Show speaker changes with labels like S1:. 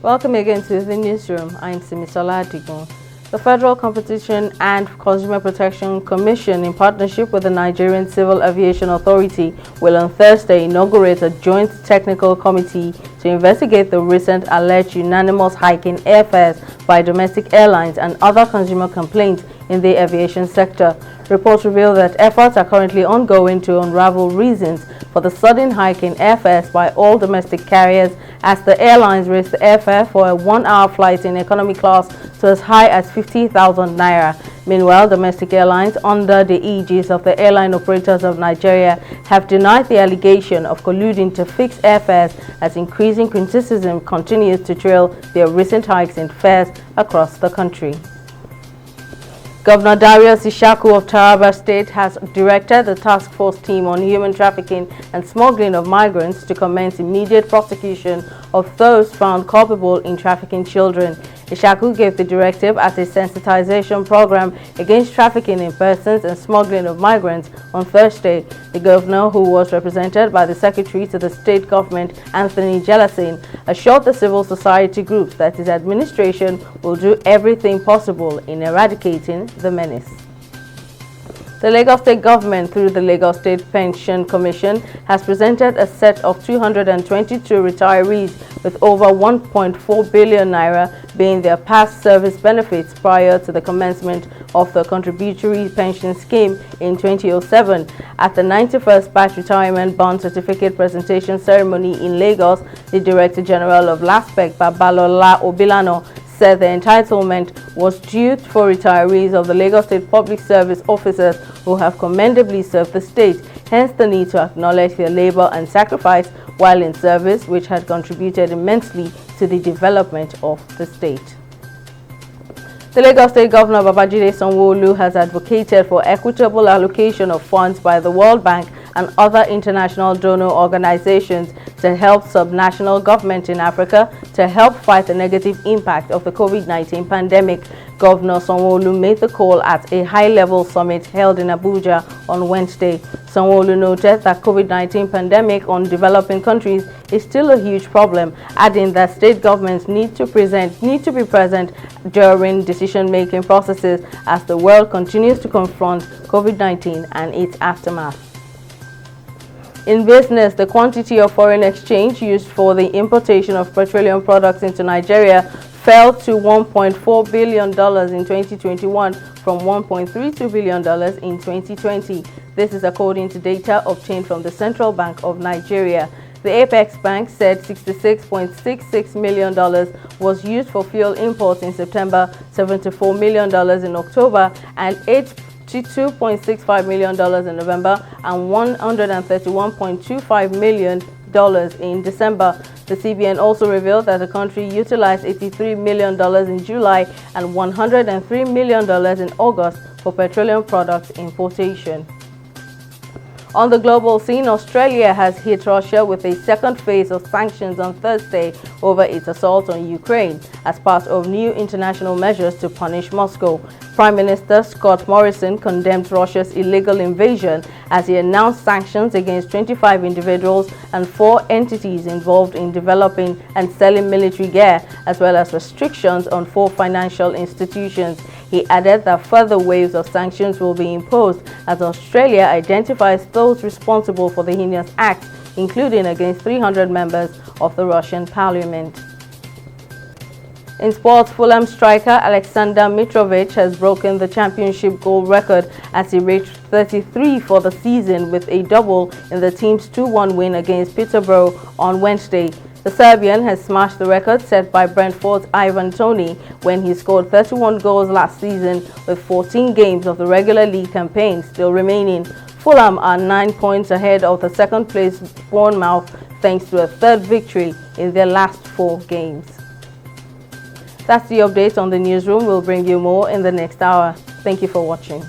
S1: Welcome again to the newsroom. I'm Simisola Adigun. The Federal Competition and Consumer Protection Commission, in partnership with the Nigerian Civil Aviation Authority, will on Thursday inaugurate a joint technical committee to investigate the recent alleged unanimous hike in airfares by domestic airlines and other consumer complaints in the aviation sector. Reports reveal that efforts are currently ongoing to unravel reasons for the sudden hike in airfares by all domestic carriers as the airlines raised the airfare for a 1-hour flight in economy class to as high as 50,000 naira. Meanwhile, domestic airlines under the aegis of the Airline Operators of Nigeria have denied the allegation of colluding to fix airfares as increasing criticism continues to trail their recent hikes in fares across the country. Governor Darius Ishaku of Taraba State has directed the task force team on human trafficking and smuggling of migrants to commence immediate prosecution of those found culpable in trafficking children. Ishaku gave the directive as a sensitization program against trafficking in persons and smuggling of migrants on Thursday. The governor, who was represented by the secretary to the state government, Anthony Jelasin, assured the civil society groups that his administration will do everything possible in eradicating the menace. The Lagos State government, through the Lagos State Pension Commission, has presented a set of 222 retirees with over 1.4 billion naira being their past service benefits prior to the commencement of the contributory pension scheme in 2007. At the 91st batch retirement bond certificate presentation ceremony in Lagos, the Director General of LASPEC, Babalola Obilano, said the entitlement was due for retirees of the Lagos State Public Service officers who have commendably served the state, hence the need to acknowledge their labor and sacrifice while in service, which had contributed immensely to the development of the state. The Lagos State Governor Babajide Sanwo-Olu has advocated for equitable allocation of funds by the World Bank and other international donor organizations to help subnational government in Africa to help fight the negative impact of the COVID-19 pandemic. Governor Sanwo-Olu made the call at a high-level summit held in Abuja on Wednesday. Sanwo-Olu noted that COVID-19 pandemic on developing countries is still a huge problem, adding that state governments need to be present during decision-making processes as the world continues to confront COVID-19 and its aftermath. In business, the quantity of foreign exchange used for the importation of petroleum products into Nigeria fell to $1.4 billion in 2021 from $1.32 billion in 2020. This is according to data obtained from the Central Bank of Nigeria. The Apex Bank said $66.66 million was used for fuel imports in September, $74 million in October, and $82.65 million in November, and $131.25 million in December. The CBN also revealed that the country utilized $83 million in July and $103 million in August for petroleum products importation. On the global scene, Australia has hit Russia with a second phase of sanctions on Thursday over its assault on Ukraine as part of new international measures to punish Moscow. Prime Minister Scott Morrison condemned Russia's illegal invasion as he announced sanctions against 25 individuals and 4 entities involved in developing and selling military gear, as well as restrictions on 4 financial institutions. He added that further waves of sanctions will be imposed as Australia identifies those responsible for the heinous act, including against 300 members of the Russian parliament. In sports, Fulham striker Alexander Mitrovic has broken the championship goal record as he reached 33 for the season with a double in the team's 2-1 win against Peterborough on Wednesday. The Serbian has smashed the record set by Brentford's Ivan Toney when he scored 31 goals last season with 14 games of the regular league campaign still remaining. Fulham are 9 points ahead of the second-place Bournemouth thanks to a third victory in their last 4 games. That's the update on the newsroom. We'll bring you more in the next hour. Thank you for watching.